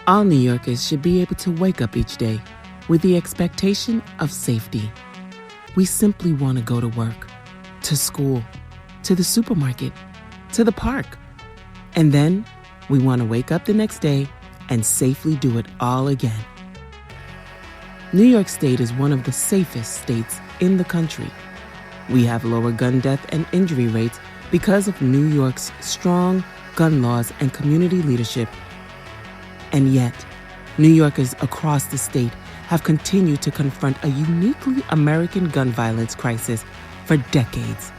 All New Yorkers should be able to wake up each day with the expectation of safety. We simply want to go to work, to school, to the supermarket, to the park. And then we want to wake up the next day and safely do it all again. New York State is one of the safest states in the country. We have lower gun death and injury rates because of New York's strong gun laws and community leadership. And yet, New Yorkers across the state have continued to confront a uniquely American gun violence crisis for decades.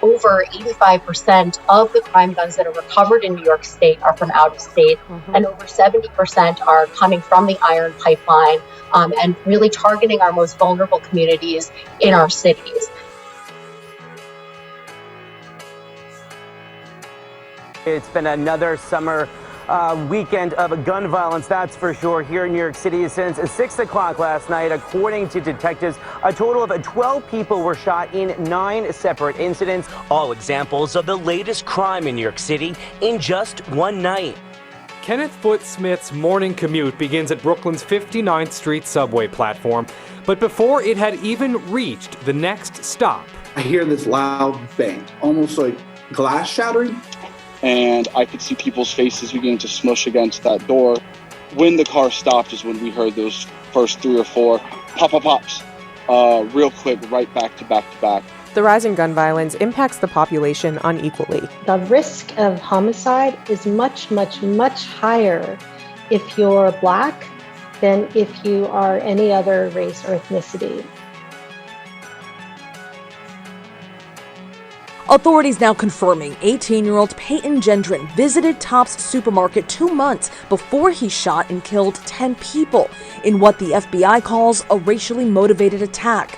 Over 85% of the crime guns that are recovered in New York State are from out of state, and over 70% are coming from the iron pipeline, and really targeting our most vulnerable communities in our cities. It's been another summer weekend of gun violence, that's for sure, here in New York City. Since 6 o'clock last night, according to detectives, a total of 12 people were shot in 9 separate incidents. All examples of the latest crime in New York City in just one night. Kenneth Foote Smith's morning commute begins at Brooklyn's 59th Street subway platform, but before it had even reached the next stop, I hear this loud bang, almost like glass shattering. And I could see people's faces begin to smush against that door. When the car stopped is when we heard those first 3 or 4 pops, real quick, right back to back to back. The rise in gun violence impacts the population unequally. The risk of homicide is much, much, much higher if you're Black than if you are any other race or ethnicity. Authorities now confirming 18-year-old Peyton Gendron visited Tops Supermarket 2 months before he shot and killed 10 people in what the FBI calls a racially motivated attack.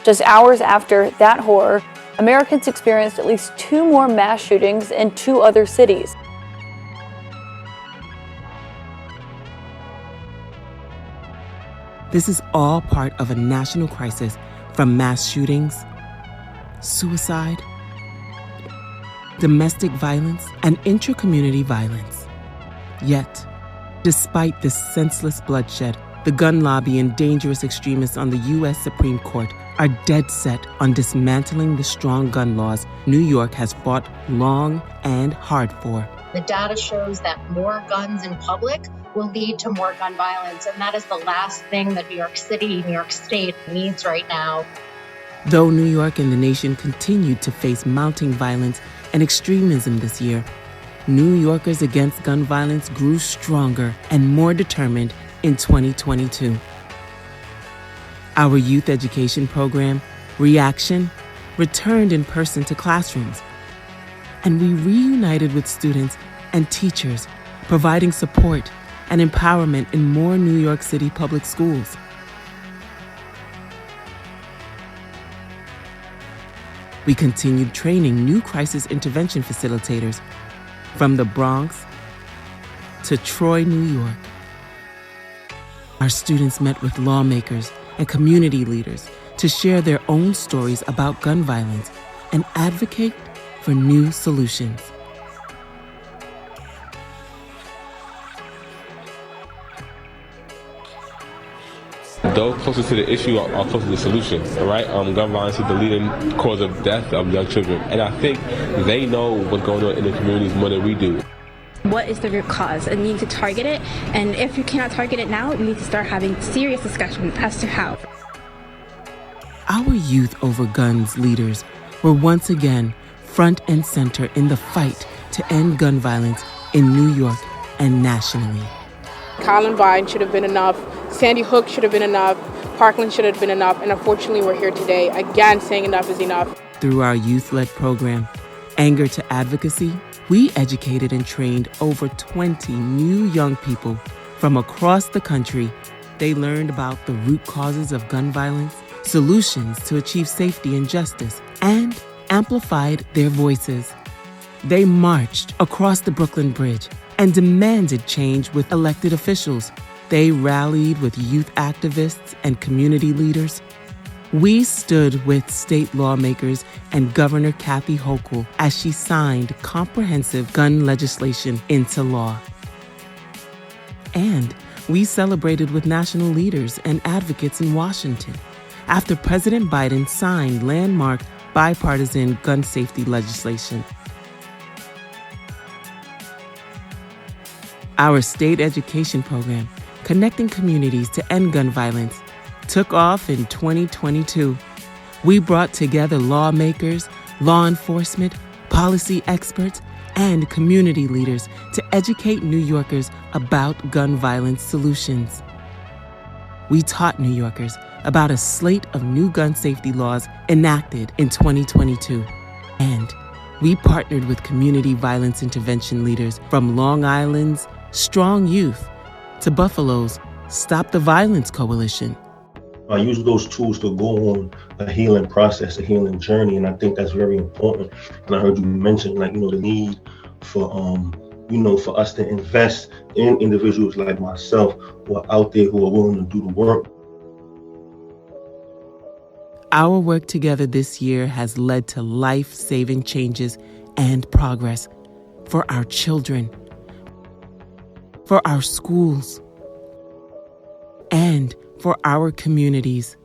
Just hours after that horror, Americans experienced at least 2 more mass shootings in 2 other cities. This is all part of a national crisis from mass shootings, suicide, domestic violence, and intra-community violence. Yet, despite this senseless bloodshed, the gun lobby and dangerous extremists on the U.S. Supreme Court are dead set on dismantling the strong gun laws New York has fought long and hard for. The data shows that more guns in public will lead to more gun violence, and that is the last thing that New York City, New York State needs right now. Though New York and the nation continued to face mounting violence and extremism this year, New Yorkers against gun violence grew stronger and more determined in 2022. Our youth education program, Reaction, returned in person to classrooms, and we reunited with students and teachers, providing support and empowerment in more New York City public schools. We continued training new crisis intervention facilitators from the Bronx to Troy, New York. Our students met with lawmakers and community leaders to share their own stories about gun violence and advocate for new solutions. Those closest to the issue are closer to the solution, right? Gun violence is the leading cause of death of young children. And I think they know what's going on in the communities more than we do. What is the root cause? And you need to target it. And if you cannot target it now, you need to start having serious discussions as to how. Our Youth Over Guns leaders were once again front and center in the fight to end gun violence in New York and nationally. Columbine should have been enough. Sandy Hook should have been enough. Parkland should have been enough. And unfortunately, we're here today, again, saying enough is enough. Through our youth-led program, Anger to Advocacy, we educated and trained over 20 new young people from across the country. They learned about the root causes of gun violence solutions to achieve safety and justice, and amplified their voices. They marched across the Brooklyn Bridge and demanded change with elected officials. They rallied with youth activists and community leaders. We stood with state lawmakers and Governor Kathy Hochul as she signed comprehensive gun legislation into law. And we celebrated with national leaders and advocates in Washington after President Biden signed landmark bipartisan gun safety legislation. Our state education program, Connecting Communities to End Gun Violence, took off in 2022. We brought together lawmakers, law enforcement, policy experts, and community leaders to educate New Yorkers about gun violence solutions. We taught New Yorkers about a slate of new gun safety laws enacted in 2022. And we partnered with community violence intervention leaders from Long Island's Strong Youth to Buffalo's Stop the Violence Coalition. I use those tools to go on a healing process, a healing journey, and I think that's very important. And I heard you mention, the need for, for us to invest in individuals like myself who are out there who are willing to do the work. Our work together this year has led to life-saving changes and progress for our children, for our schools, and for our communities.